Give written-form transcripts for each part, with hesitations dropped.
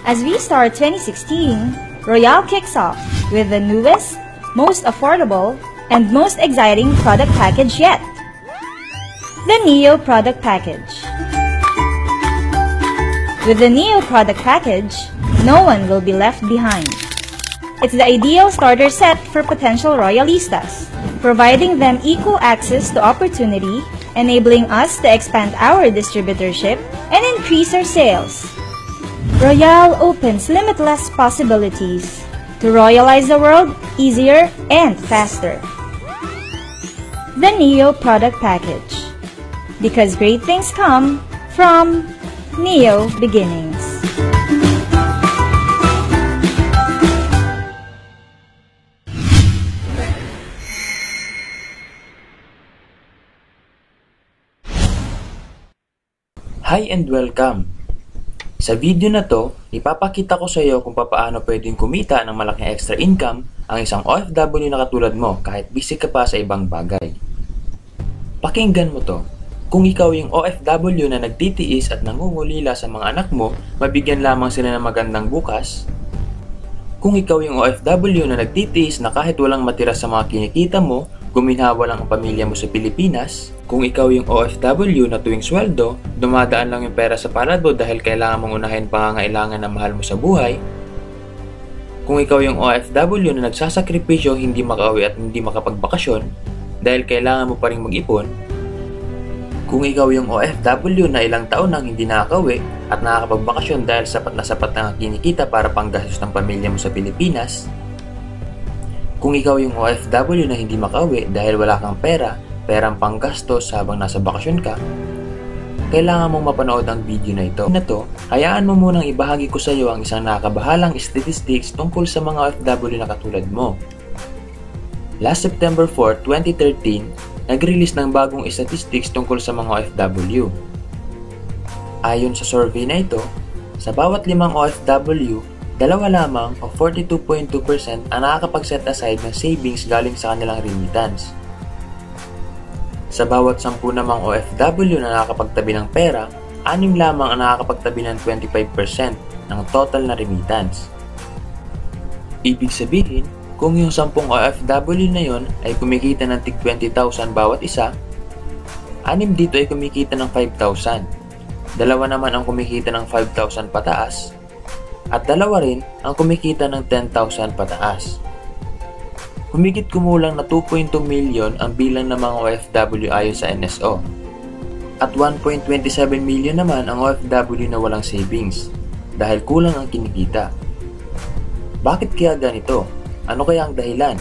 As we start 2016, Royale kicks off with the newest, most affordable, and most exciting product package yet. The Neo Product Package. With the Neo Product Package, no one will be left behind. It's the ideal starter set for potential Royalistas, providing them equal access to opportunity, enabling us to expand our distributorship and increase our sales. Royale opens limitless possibilities to royalize the world easier and faster. The Neo Product Package. Because great things come from Neo Beginnings. Hi and welcome! Sa video na to, ipapakita ko sa iyo kung paano pwedeng kumita ng malaking extra income ang isang OFW na katulad mo kahit busy ka pa sa ibang bagay. Pakinggan mo to. Kung ikaw yung OFW na nagtitiis at nangungulila sa mga anak mo, mabigyan lamang sila ng magandang bukas. Kung ikaw yung OFW na nagtitiis na kahit walang matira sa mga kinikita mo, guminhawa lang ang pamilya mo sa Pilipinas. Kung ikaw yung OFW na tuwing sweldo, dumadaan lang yung pera sa palad dahil kailangan mong unahin pangangailangan na mahal mo sa buhay. Kung ikaw yung OFW na nagsasakripisyo hindi makauwi at hindi makapagbakasyon dahil kailangan mo pa rin mag-ipon. Kung ikaw yung OFW na ilang taon nang hindi nakakauwi at nakakapagbakasyon dahil sapat na ang kinikita para panggastos ng pamilya mo sa Pilipinas. Kung ikaw yung OFW na hindi makauwi dahil wala kang perang panggastos habang nasa bakasyon ka, kailangan mong mapanood ang video na ito. Hayaan mo munang ibahagi ko sa iyo ang isang nakakabahalang statistics tungkol sa mga OFW na katulad mo. Last September 4, 2013, nag-release ng bagong statistics tungkol sa mga OFW. Ayon sa survey na ito, sa bawat 5 OFW, dalawa lamang o 42.2% ang nakakapag-set aside ng savings galing sa kanilang remittance. Sa bawat 10 namang OFW na nakakapagtabi ng pera, 6 lamang ang nakakapagtabi ng 25% ng total na remittance. Ibig sabihin, kung yung 10 OFW na yon ay kumikita ng tig 20,000 bawat isa, 6 dito ay kumikita ng 5,000. Dalawa naman ang kumikita ng 5,000 pataas, at dalawa rin ang kumikita ng 10,000 pataas. Humigit kumulang na 2.2 million ang bilang ng mga OFW ayon sa NSO. At 1.27 million naman ang OFW na walang savings dahil kulang ang kinikita. Bakit kaya ganito? Ano kaya ang dahilan?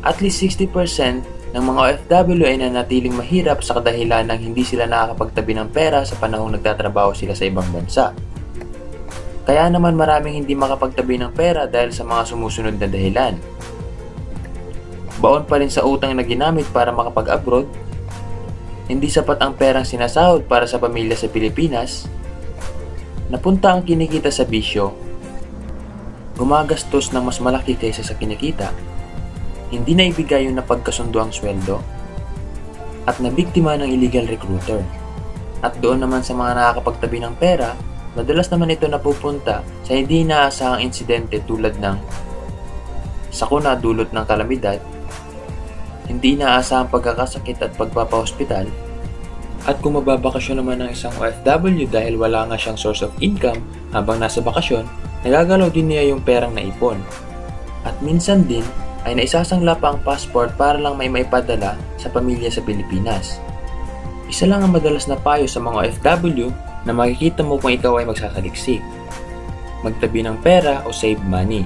At least 60% ng mga OFW ay nanatiling mahirap sa kadahilan ng hindi sila nakakapagtabi ng pera sa panahong nagtatrabaho sila sa ibang bansa. Kaya naman maraming hindi makapagtabi ng pera dahil sa mga sumusunod na dahilan. Baon pa rin sa utang na ginamit para makapag-abroad, hindi sapat ang perang sinasahod para sa pamilya sa Pilipinas, napunta ang kinikita sa bisyo, gumagastos ng mas malaki kaysa sa kinikita, hindi na ibigay yung napagkasundo ang sweldo, at nabiktima ng illegal recruiter. At doon naman sa mga nakakapagtabi ng pera, madalas naman ito napupunta sa hindi inaasahang insidente tulad ng sakuna dulot ng kalamidad, hindi inaasahang pagkakasakit at pagpapahospital, at kung mababakasyon naman ng isang OFW dahil wala nga siyang source of income habang nasa bakasyon, nagagalaw din niya yung perang naipon. At minsan din ay naisasangla pa ang passport para lang may maipadala sa pamilya sa Pilipinas. Isa lang ang madalas na payo sa mga OFW na makikita mo kung ikaw ay magsasaliksik: magtabi ng pera o save money.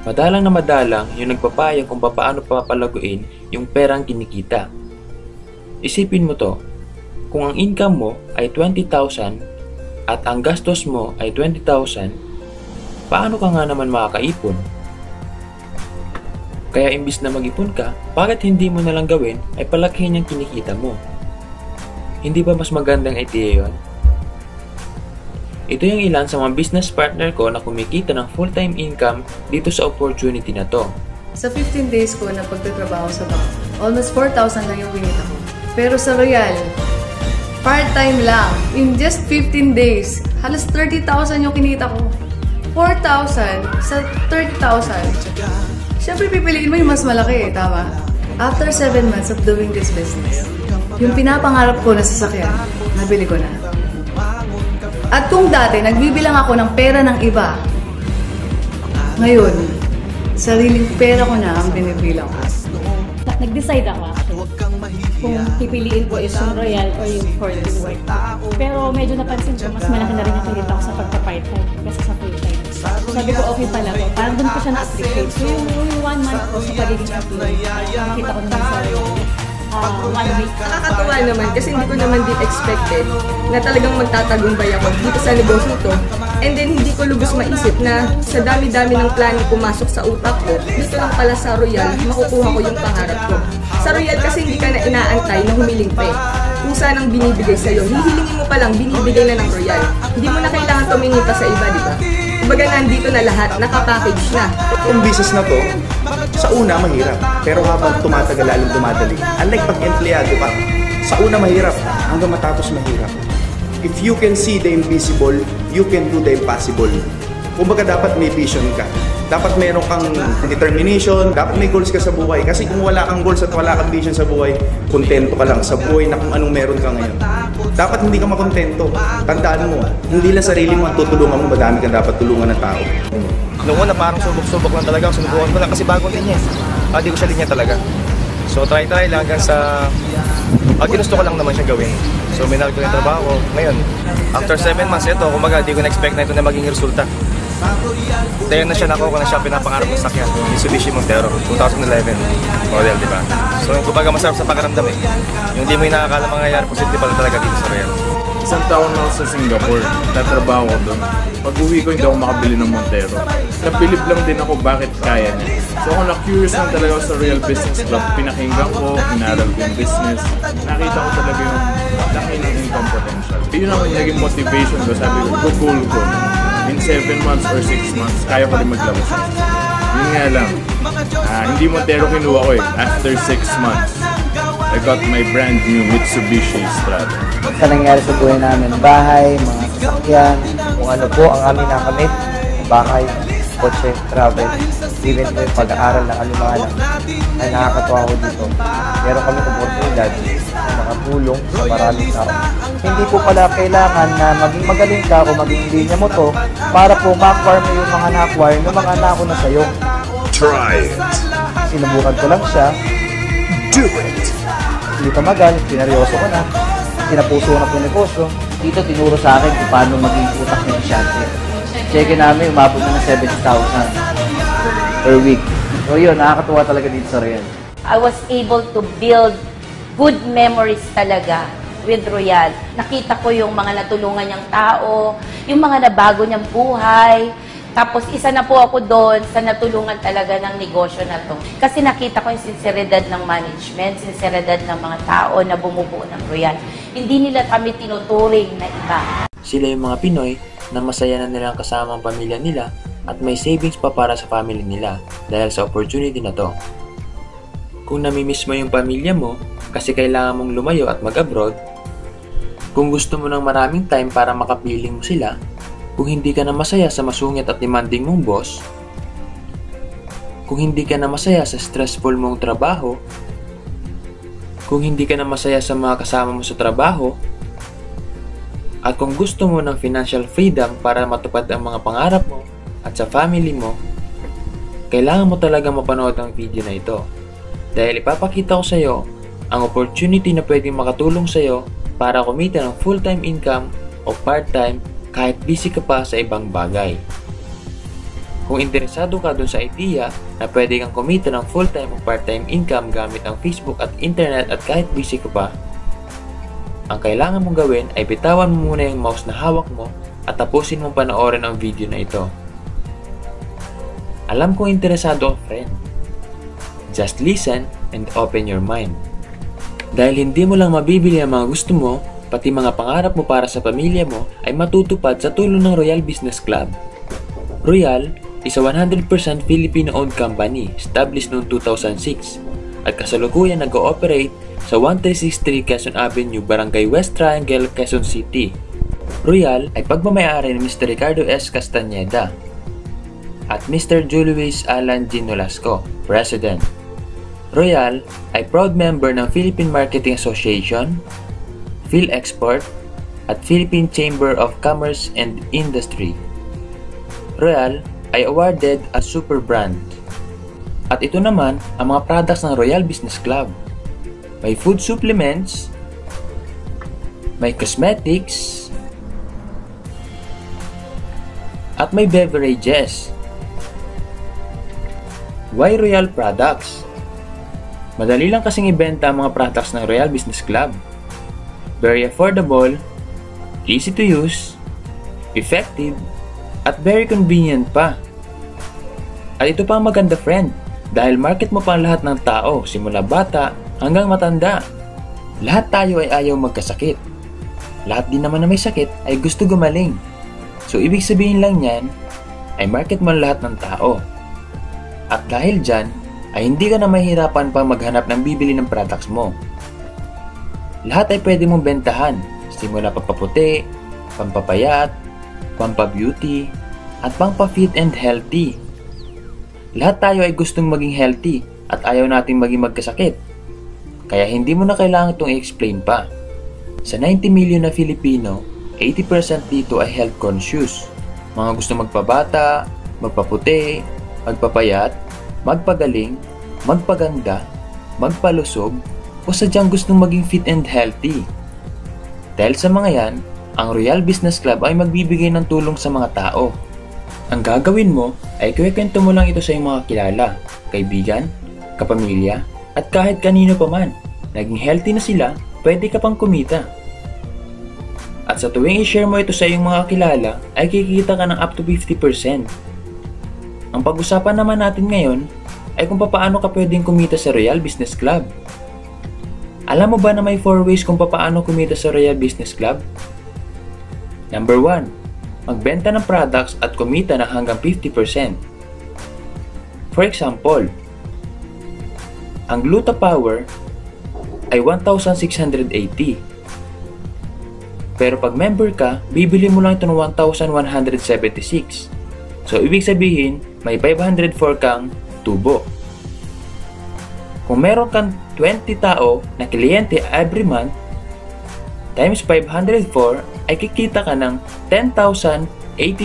Madalang na madalang yung nagpapayo kung paano papalaguin yung perang kinikita. Isipin mo to, kung ang income mo ay 20,000 at ang gastos mo ay 20,000, paano ka nga naman makakaipon? Kaya imbis na mag-ipon ka, bakit hindi mo nalang gawin ay palakihin yung kinikita mo? Hindi ba mas magandang idea yun? Ito yung ilan sa mga business partner ko na kumikita ng full-time income dito sa opportunity na to. Sa 15 days ko na pagtatrabaho sa bank, almost 4,000 lang yung kinita ko. Pero sa Royale, Part-time lang. In just 15 days, halos 30,000 yung kinita ko. 4,000 sa 30,000. Siyempre, pipiliin mo yung mas malaki, tama? After 7 months of doing this business, yung pinapangarap ko na sasakyan, nabili ko na. At kung dati, nagbibilang ako ng pera ng iba, ngayon, sariling pera ko na ang binibilang ko. Nag-decide ako kung pipiliin ko is yung Royal or yung 14 work. Pero medyo napansin ko, mas malaki na rin ang kilita ko sa pagpa-part-time kasi sa full-time. Sabi ko, okay pala ko. Parang doon ko siya na-appreciate. So yung 1 month ko sa pagiging employee, nakikita ko naman sa 1 week. Nakakatuwa naman kasi hindi ko naman din expected na talagang magtatagumpay ako dito sa negosyo to. And then hindi ko lubos maisip na sa dami-dami ng plano pumasok sa utak ko, dito lang pala sa Royal, makukuha ko yung pangarap ko. Sa Royal kasi hindi ka na inaantay na humiling pa eh. Kusa nang binibigay sa'yo, hihilingin mo pa lang, binibigay na ng Royal. Hindi mo na kailangan tumingin pa sa iba, di ba? Kumbaga nandito na lahat, nakapackage na. Yung business na to, sa una mahirap, pero habang tumatagal lalong dumadali. Unlike pag empleyado ka, sa una mahirap, hanggang matapos mahirap. If you can see the invisible, you can do the impossible. Kumbaga dapat may vision ka. Dapat meron kang determination, dapat may goals ka sa buhay. Kasi kung wala kang goals at wala kang vision sa buhay, kontento ka lang sa buhay na kung anong meron ka ngayon. Dapat hindi ka makontento. Tandaan mo, hindi lang sarili mo ang tutulungan mo, madami kang dapat tulungan ng tao. Noong una parang subok-subok lang talaga, sinubukan ko lang kasi bagong linya. Hindi ko siya linya talaga. So try lang hanggang sa ginusto ko lang naman siya gawin. So minahal ko yung trabaho. Ngayon, after 7 months ito, kumaga di ko na-expect na ito na maging resulta. Dahil na siya nakuha na siya pinapangarap ng sakyan, Mitsubishi Montero, 2011 model, di ba? So kumbaga masarap sa pakiramdam eh. Yung di mo yung nakakala mangyayari, positive pala talaga dito sa Royal. Isang taon na ako sa Singapore, natrabaho ko doon. Pag-uwi ko hindi ako makabili ng Montero. Napilip lang din ako bakit kaya niya. So ako na-curious lang talaga sa Royal Business Club. Pinakinggan ko, inaral ko yung business. Nakita ko talaga yung laki ng income potential. Yun ang naging motivation ko. Sabi ko, goal ko. In 7 months or 6 months, kaya ko rin maglabas. Yun nga lang, hindi Montero kinuha ko eh. After 6 months, I got my brand new Mitsubishi Strada. Sa nangyari sa buhay namin, bahay, mga sasakyan, kung ano po ang aming nakamit, bahay, kotse, travel, even po yung pag-aaral ng alimangan ay nakakatuwa ko dito. Meron kami oportunidad na makatulong sa maraming tao. Hindi po pala kailangan na maging magaling ka o maging linya mo to para po ma-acquire mo yung mga na-acquire ng mga nako na sa'yo. Try it. Sinubukan ko lang siya. Do it. Hindi ka magal, pinaryoso ko na. Sinapuso na po yung negosyo. Dito tinuro sa akin kung paano maging utak negosyante. Check namin, umabot na ng 70,000 per week. So yun, nakakatuwa talaga dito sa Royal. I was able to build good memories talaga with Royal. Nakita ko yung mga natulungan niyang tao, yung mga nabago niyang buhay. Tapos isa na po ako doon sa natulungan talaga ng negosyo na to. Kasi nakita ko yung sinseridad ng management, sinseridad ng mga tao na bumubuo ng Royal. Hindi nila kami tinuturing na iba. Sila yung mga Pinoy na masaya na nilang kasama ang pamilya nila at may savings pa para sa family nila dahil sa opportunity na to. Kung namimiss mo yung pamilya mo kasi kailangan mong lumayo at mag-abroad, kung gusto mo ng maraming time para makapiling mo sila, kung hindi ka na masaya sa masungit at demanding mong boss, kung hindi ka na masaya sa stressful mong trabaho, kung hindi ka na masaya sa mga kasama mo sa trabaho, at kung gusto mo ng financial freedom para matupad ang mga pangarap mo at sa family mo, kailangan mo talaga mapanood ang video na ito. Dahil ipapakita ko sa iyo ang opportunity na pwedeng makatulong sa iyo para kumita ng full-time income o part-time kahit busy ka pa sa ibang bagay. Kung interesado ka dun sa idea na pwede kang kumita ng full-time o part-time income gamit ang Facebook at internet at kahit busy ka pa, ang kailangan mong gawin ay bitawan mo muna yung mouse na hawak mo at tapusin mong panoorin ang video na ito. Alam kong interesado ang friend. Just listen and open your mind. Dahil hindi mo lang mabibili ang mga gusto mo, pati mga pangarap mo para sa pamilya mo ay matutupad sa tulong ng Royal Business Club. Royal is a 100% Filipino-owned company established noong 2006 at kasalukuyan nag-ooperate sa 1363 Quezon Avenue, Barangay West Triangle, Quezon City. Royal ay pagmamayari ni Mr. Ricardo S. Castañeda at Mr. Julius Alan G. Nolasco, President. Royal ay proud member ng Philippine Marketing Association, PhilExport, at Philippine Chamber of Commerce and Industry. Royal ay awarded as Super Brand. At ito naman ang mga products ng Royal Business Club. May food supplements, may cosmetics, at may beverages. Why Royal Products? Madali lang kasing ibenta ang mga products ng Royal Business Club. Very affordable, easy to use, effective, at very convenient pa. At ito pa ang maganda, friend, dahil market mo pa ang lahat ng tao, simula bata hanggang matanda. Lahat tayo ay ayaw magkasakit. Lahat din naman na may sakit ay gusto gumaling. So ibig sabihin lang yan ay market mo ang lahat ng tao. At dahil dyan, ay hindi ka na mahirapan pa maghanap ng bibili ng products mo. Lahat ay pwede mong bentahan, simula pampaputi, pampapayat, pampabeauty, at pampa-fit and healthy. Lahat tayo ay gustong maging healthy at ayaw nating maging magkasakit. Kaya hindi mo na kailangan itong i-explain pa. Sa 90 million na Filipino, 80% dito ay health conscious. Mga gusto magpabata, magpaputi, magpapayat, magpagaling, magpaganda, magpalusog, o sadyang gustong maging fit and healthy. Dahil sa mga yan, ang Royal Business Club ay magbibigay ng tulong sa mga tao. Ang gagawin mo ay kikwento mo lang ito sa iyong mga kilala, kaibigan, kapamilya, at kahit kanino pa man. Naging healthy na sila, pwede ka pang kumita. At sa tuwing i-share mo ito sa iyong mga kilala, ay kikita ka ng up to 50%. Ang pag-usapan naman natin ngayon ay kung paano ka pwedeng kumita sa Royal Business Club. Alam mo ba na may 4 ways kung paano kumita sa Royal Business Club? Number 1, magbenta ng products at kumita ng hanggang 50%. For example, ang Gluta Power ay 1,680. Pero pag member ka, bibili mo lang ito ng 1,176. So, ibig sabihin, may 504 kang tubo. Kung meron kang 20 tao na kliyente every month, times 504 ay kikita ka ng 10,080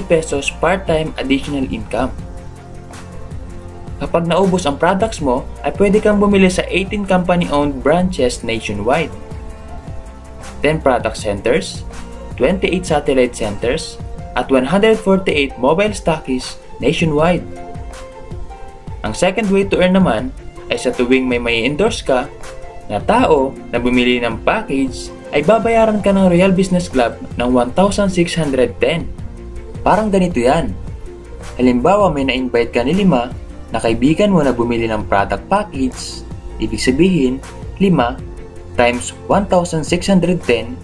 pesos part-time additional income. Kapag naubos ang products mo, ay pwede kang bumili sa 18 company-owned branches nationwide, 10 product centers, 28 satellite centers, at 148 mobile stockists nationwide. Ang second way to earn naman ay sa tuwing may endorse ka na tao na bumili ng package, ay babayaran ka ng Royal Business Club ng 1,610. Parang ganito yan. Halimbawa, may na-invite ka ni 5 na kaibigan mo na bumili ng product package. Ibig sabihin, 5 times 1,610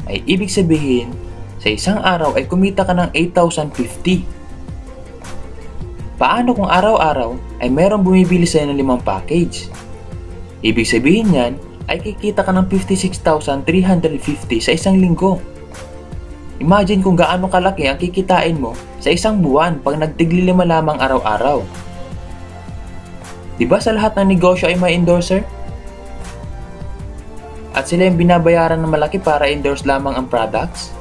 ay ibig sabihin, sa isang araw ay kumita ka ng 8,050. Paano kung araw-araw ay merong bumibili sa'yo ng 5 package? Ibig sabihin yan ay kikita ka ng 56,350 sa isang linggo. Imagine kung gaano kalaki ang kikitain mo sa isang buwan pag nagtigli 5 lamang araw-araw. Diba sa lahat ng negosyo ay may endorser? At sila yung binabayaran ng malaki para endorse lamang ang products?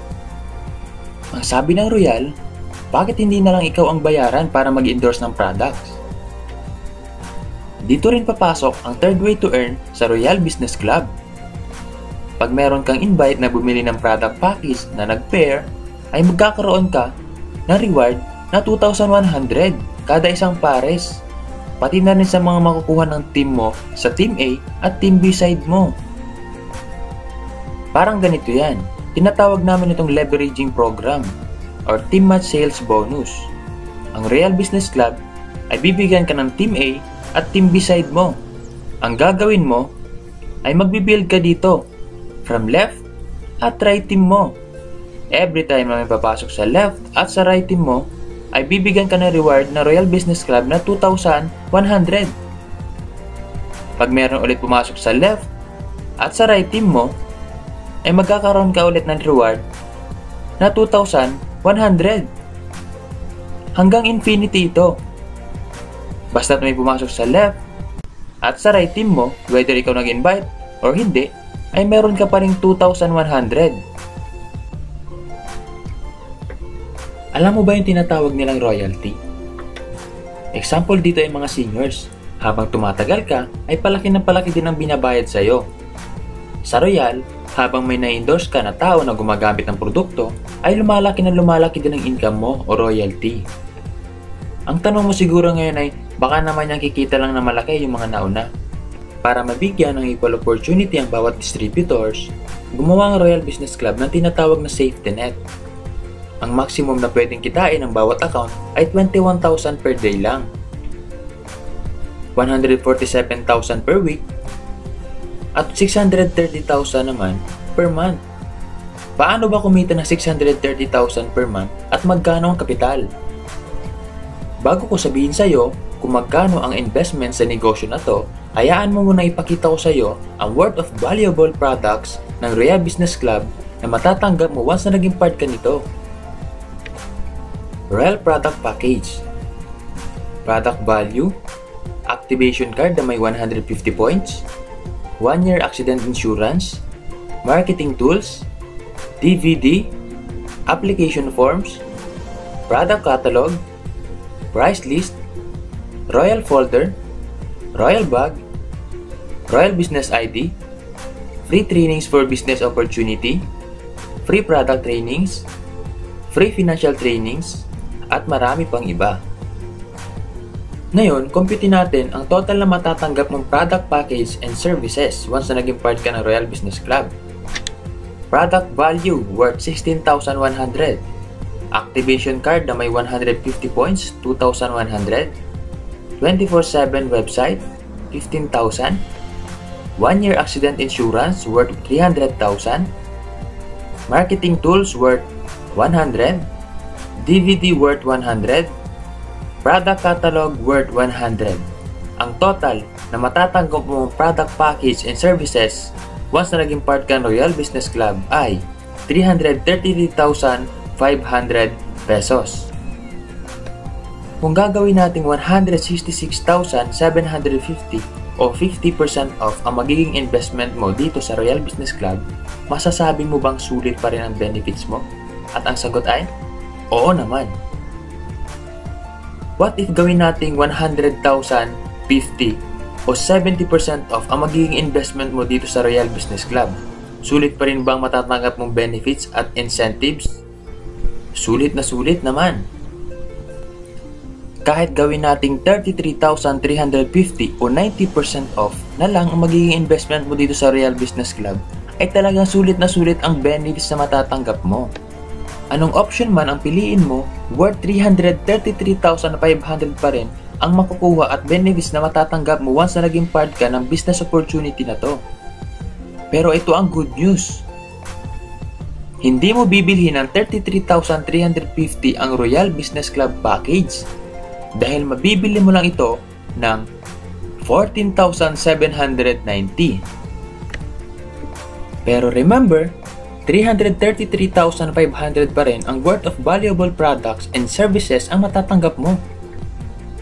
Ang sabi ng Royal, bakit hindi na lang ikaw ang bayaran para mag-endorse ng products? Dito rin papasok ang third way to earn sa Royal Business Club. Pag meron kang invite na bumili ng product package na nag-pair, ay magkakaroon ka ng reward na 2,100 kada isang pares. Pati na rin sa mga makukuha ng team mo sa Team A at Team B side mo. Parang ganito yan. Tinatawag namin itong leveraging program or team match sales bonus. Ang Royal Business Club ay bibigyan ka ng Team A at Team B side mo. Ang gagawin mo ay magbibuild ka dito from left at right team mo. Every time na may papasok sa left at sa right team mo, ay bibigyan ka ng reward na Royal Business Club na 2,100. pag meron ulit pumasok sa left at sa right team mo, ay magkakaroon ka ulit ng reward na 2,100. Hanggang infinity ito. Basta't may pumasok sa left at sa right team mo, whether ikaw nag-invite or hindi, ay meron ka pa ring 2,100. Alam mo ba yung tinatawag nilang royalty? Example dito ay mga seniors. Habang tumatagal ka, ay palaki ng palaki din ang binabayad sa'yo. Sa Royal, habang may na-endorse ka na tao na gumagamit ng produkto, ay lumalaki na lumalaki din ang income mo o royalty. Ang tanong mo siguro ngayon ay, baka naman yung kikita lang na malaki yung mga nauna. Para mabigyan ng equal opportunity ang bawat distributors, gumawa ang Royal Business Club ng tinatawag na safety net. Ang maximum na pwedeng kitain ng bawat account ay 21,000 per day lang. 147,000 per week at 630,000 naman per month. Paano ba kumita ng 630,000 per month at magkano ang kapital? Bago ko sabihin sa iyo kung magkano ang investment sa negosyo na to, hayaan mo muna ipakita ko sa iyo ang worth of valuable products ng Royal Business Club na matatanggap mo once na naging part ka nito. Royal Product Package. Product Value, Activation Card na may 150 points, 1-year accident insurance, marketing tools, DVD, application forms, product catalog, price list, Royal Folder, Royal Bag, Royal Business ID, free trainings for business opportunity, free product trainings, free financial trainings, at marami pang iba. Ngayon, compute natin ang total na matatanggap mong product package and services once na naging part ka ng Royal Business Club. Product value worth 16,100. Activation card na may 150 points, 2,100. 24/7 website, 15,000. 1-year accident insurance worth 300,000. Marketing tools worth 100. DVD worth 100. Product catalog worth 100. Ang total na matatanggap mong product package and services once na naging part ka ng Royal Business Club ay 333,500 pesos. Kung gagawin nating 166,750 o 50% off ang magiging investment mo dito sa Royal Business Club, masasabi mo bang sulit pa rin ang benefits mo? At ang sagot ay, oo naman. What if gawin nating 100,050 o 70% off ang magiging investment mo dito sa Royal Business Club? Sulit pa rin bang matatanggap mong benefits at incentives? Sulit na sulit naman. Kahit gawin nating 33,350 o 90% off na lang ang magiging investment mo dito sa Royal Business Club, ay talagang sulit na sulit ang benefits na matatanggap mo. Anong option man ang piliin mo, worth 333,500 pa rin ang makukuha at benefits na matatanggap mo once na naging part ka ng business opportunity na to. Pero ito ang good news. Hindi mo bibilhin ng 33,350 ang Royal Business Club Package dahil mabibili mo lang ito ng 14,790. Pero remember, 333,500 pa rin ang worth of valuable products and services ang matatanggap mo.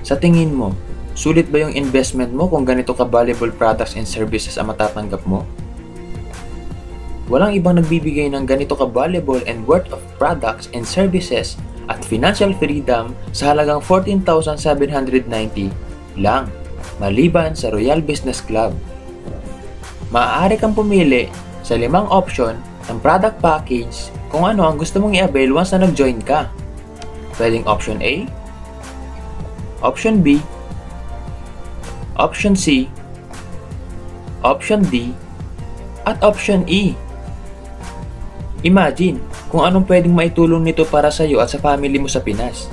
Sa tingin mo, sulit ba yung investment mo kung ganito ka valuable products and services ang matatanggap mo? Walang ibang nagbibigay ng ganito ka valuable and worth of products and services at financial freedom sa halagang 14,790 lang, maliban sa Royal Business Club. Maaari kang pumili sa 5 option ng product package kung ano ang gusto mong i-avail once na nag-join ka. Pwedeng option A, option B, option C, option D, at option E. Imagine kung anong pwedeng maitulong nito para sa iyo at sa family mo sa Pinas.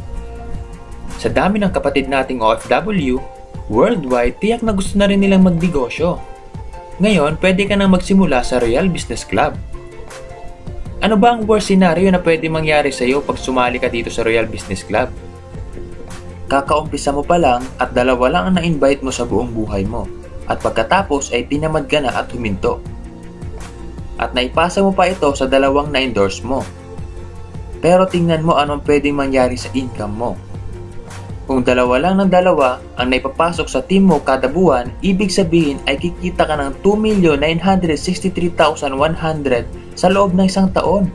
Sa dami ng kapatid nating OFW, worldwide, tiyak na gusto na rin nilang magnegosyo. Ngayon, pwede ka nang magsimula sa Royal Business Club. Ano ba ang worst scenario na pwede mangyari sa iyo pag sumali ka dito sa Royal Business Club? Kakaumpisa mo pa lang at 2 lang ang na-invite mo sa buong buhay mo. At pagkatapos ay tinamad ka na at huminto. At naipasa mo pa ito sa dalawang na-endorse mo. Pero tingnan mo anong pwedeng mangyari sa income mo. Kung dalawa lang ng dalawa ang naipapasok sa team mo kada buwan, ibig sabihin ay kikita ka ng 2,963,100 sa loob ng isang taon.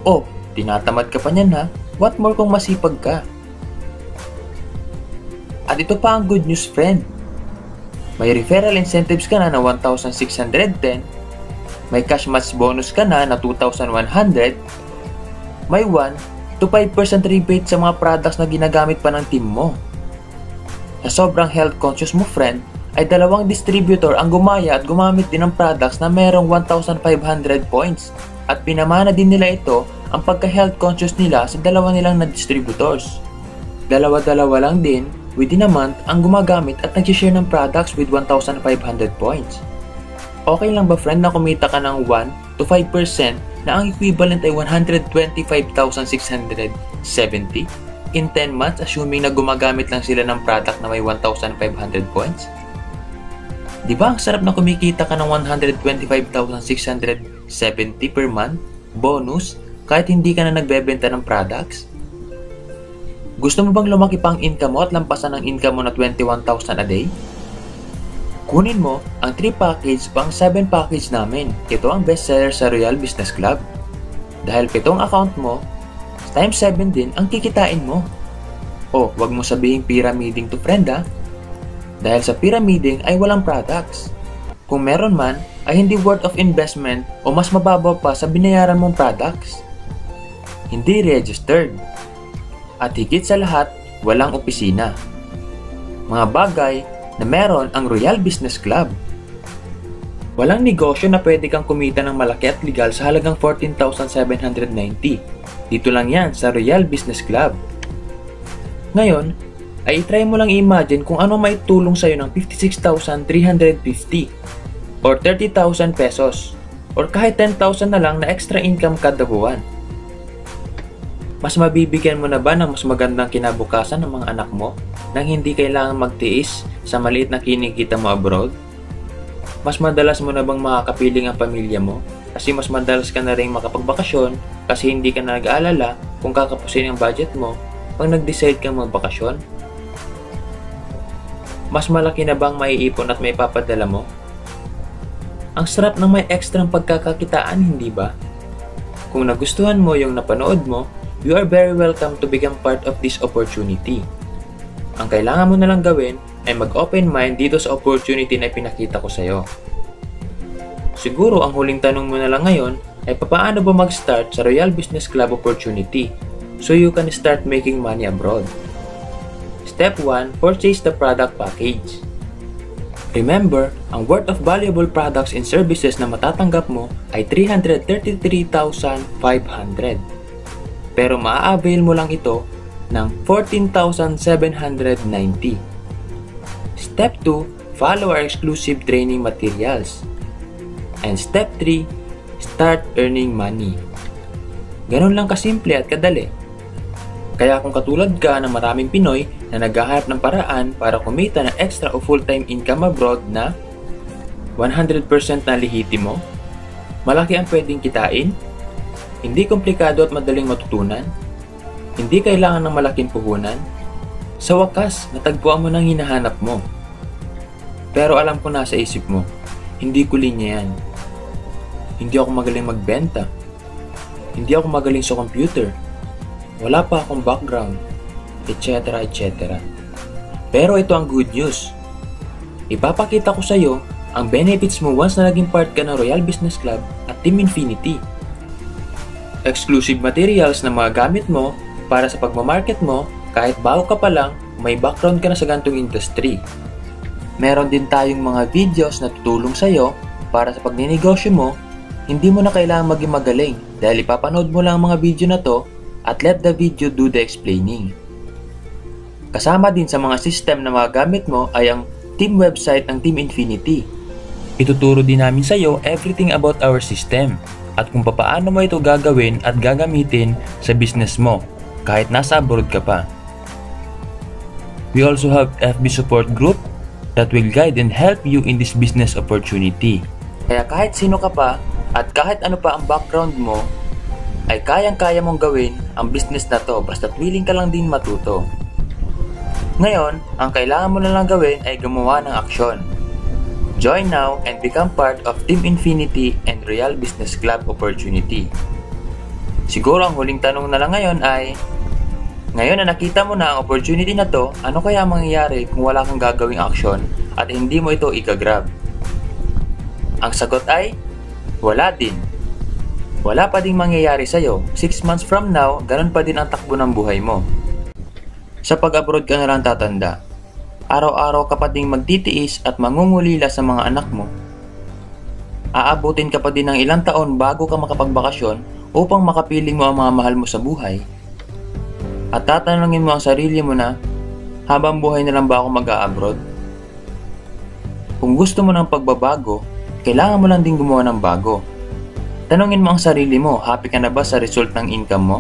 Oh, tinatamad ka pa niyan ha? What more kung masipag ka? At ito pa ang good news, friend. May referral incentives ka na 1,610, may cash match bonus ka na 2,100, may 1 to 5% rebate sa mga products na ginagamit pa ng team mo. Sa sobrang health conscious mo, friend, ay dalawang distributor ang gumaya at gumamit din ng products na merong 1,500 points at pinamana din nila ito ang pagka-health conscious nila sa dalawa nilang na distributors. Dalawa-dalawa lang din within a month ang gumagamit at nag-share ng products with 1,500 points. Okay lang ba, friend, na kumita ka ng 1 to 5% na ang equivalent ay 125,670 in 10 months assuming na gumagamit lang sila ng product na may 1,500 points? Diba ang sarap na kumikita ka ng 125,670 per month bonus kahit hindi ka na nagbebenta ng products? Gusto mo bang lumaki pa ang income mo at lampasan ang income mo na 21,000 a day? Kunin mo ang 3 package pang 7 package namin. Ito ang bestseller sa Royal Business Club. Dahil 7 account mo, times 7 din ang kikitain mo. O, wag mo sabihing pyramiding to, friend ha. Dahil sa pyramiding ay walang products. Kung meron man, ay hindi worth of investment o mas mababaw pa sa binayaran mong products. Hindi registered. At higit sa lahat, walang opisina. Mga bagay na meron ang Royal Business Club. Walang negosyo na pwede kang kumita ng malaki at legal sa halagang 14,790. Dito lang yan sa Royal Business Club. Ngayon, ay itry mo lang i-imagine kung ano may tulong sa'yo ng 56,350 or 30,000 pesos or kahit 10,000 na lang na extra income kada buwan. Mas mabibigyan mo na ba ng mas magandang kinabukasan ng mga anak mo nang hindi kailangan magtiis sa maliit na kinikita mo abroad? Mas madalas mo na bang makakapiling ang pamilya mo kasi mas madalas ka na rin makapagbakasyon kasi hindi ka na nag-aalala kung kakapusin ang budget mo pag nag-decide kang magbakasyon? Mas malaki na bang maiipon at may papadala mo? Ang sarap ng may ekstrang pagkakakitaan, hindi ba? Kung nagustuhan mo yung napanood mo, you are very welcome to become part of this opportunity. Ang kailangan mo na lang gawin ay mag-open mind dito sa opportunity na pinakita ko sa'yo. Siguro ang huling tanong mo na lang ngayon ay papaano ba mag-start sa Royal Business Club opportunity so you can start making money abroad. Step 1, purchase the product package. Remember, ang worth of valuable products and services na matatanggap mo ay 333,500. Pero maa-avail mo lang ito ng 14,790. Step 2, follow our exclusive training materials. And Step 3, start earning money. Ganun lang kasimple at kadali. Kaya kung katulad ka ng maraming Pinoy na naghahanap ng paraan para kumita ng extra o full-time income abroad na 100% na lehitimo, malaki ang pwedeng kitain, hindi komplikado at madaling matutunan, hindi kailangan ng malaking puhunan, sa wakas, natagpuan mo ng hinahanap mo. Pero alam ko nasa isip mo, hindi ko linya yan. Hindi ako magaling magbenta. Hindi ako magaling sa computer. Wala pa akong background, etc. etc. Pero ito ang good news. Ipapakita ko sa iyo ang benefits mo once na naging part ka ng Royal Business Club at Team Infinity. Exclusive materials na mga gamit mo para sa pagmamarket mo kahit bago ka pa lang, may background ka na sa gantong industry. Meron din tayong mga videos na tutulong sa iyo para sa pagninegosyo mo. Hindi mo na kailangan maging magaling dahil ipapanood mo lang ang mga video na to at let the video do the explaining. Kasama din sa mga system na mga gamit mo ay ang team website ng Team Infinity. Ituturo din namin sa iyo everything about our system at kung paano mo ito gagawin at gagamitin sa business mo kahit nasa abroad ka pa. We also have FB support group, that will guide and help you in this business opportunity. Kaya kahit sino ka pa at kahit ano pa ang background mo, ay kayang-kaya mong gawin ang business na to basta't willing ka lang din matuto. Ngayon, ang kailangan mo na lang gawin ay gumawa ng aksyon. Join now and become part of Team Infinity and Royal Business Club opportunity. Siguro ang huling tanong na lang ngayon ay, ngayon na nakita mo na ang opportunity na to, ano kaya mangyayari kung wala kang gagawing aksyon at hindi mo ito ikagrab? Ang sagot ay, wala din. Wala pa ding mangyayari sa'yo. 6 months from now, ganun pa din ang takbo ng buhay mo. Sa pag-abroad ka na lang tatanda. Araw-araw ka pa ding magtitiis at mangungulila sa mga anak mo. Aabutin ka pa din ng ilang taon bago ka makapagbakasyon upang makapiling mo ang mga mahal mo sa buhay. At tatanungin mo ang sarili mo na, habang buhay na lang ba ako mag-a-abroad? Kung gusto mo ng pagbabago, kailangan mo lang din gumawa ng bago. Tanungin mo ang sarili mo, happy ka na ba sa result ng income mo?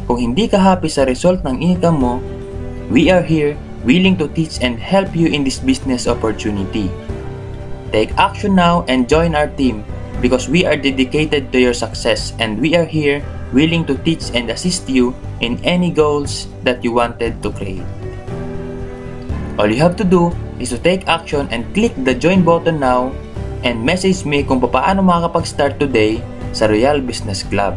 Kung hindi ka happy sa result ng income mo, we are here willing to teach and help you in this business opportunity. Take action now and join our team because we are dedicated to your success and we are here willing to teach and assist you in any goals that you wanted to create. All you have to do is to take action and click the join button now and message me kung paano makakapag-start today sa Royal Business Club.